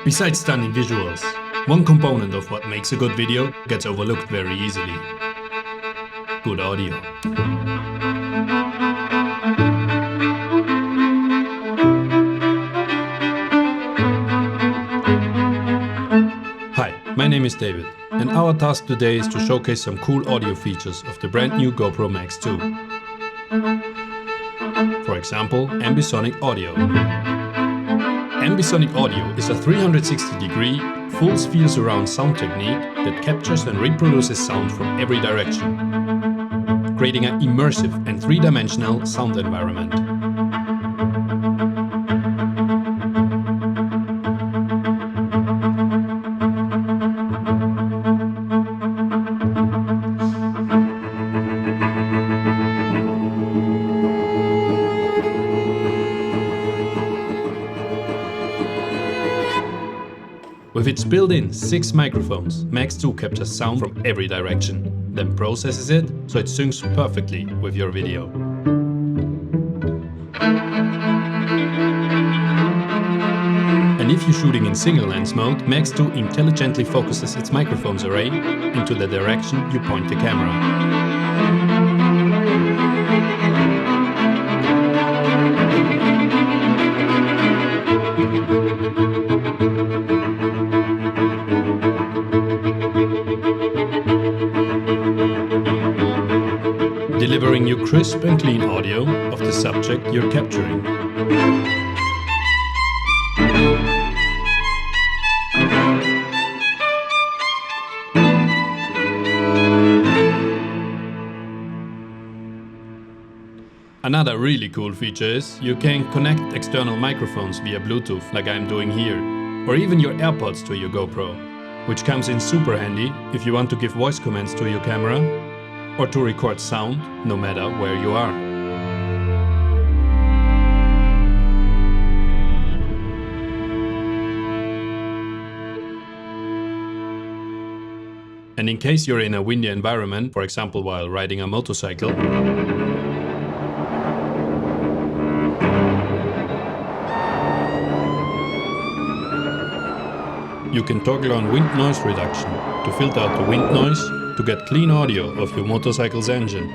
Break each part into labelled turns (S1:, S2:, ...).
S1: Besides stunning visuals, one component of what makes a good video gets overlooked very easily. Good audio. Hi, my name is David, and our task today is to showcase some cool audio features of the brand new GoPro MAX2. For example, ambisonic audio. Ambisonic audio is a 360-degree, full sphere surround sound technique that captures and reproduces sound from every direction, creating an immersive and three-dimensional sound environment. With its built-in 6 microphones, MAX2 captures sound from every direction, then processes it so it syncs perfectly with your video. And if you're shooting in single lens mode, MAX2 intelligently focuses its microphones array into the direction you point the camera. Delivering you crisp and clean audio of the subject you're capturing. Another really cool feature is you can connect external microphones via Bluetooth, like I'm doing here, or even your AirPods to your GoPro, which comes in super handy if you want to give voice commands to your camera or to record sound no matter where you are. And in case you're in a windy environment, for example while riding a motorcycle, you can toggle on wind noise reduction to filter out the wind noise to get clean audio of your motorcycle's engine.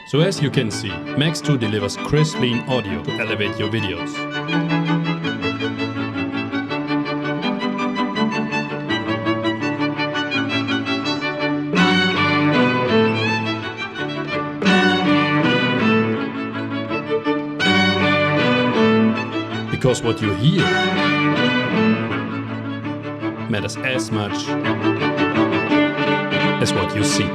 S1: So as you can see, MAX2 delivers crisp, clean audio to elevate your videos. Because what you hear matters as much as what you see.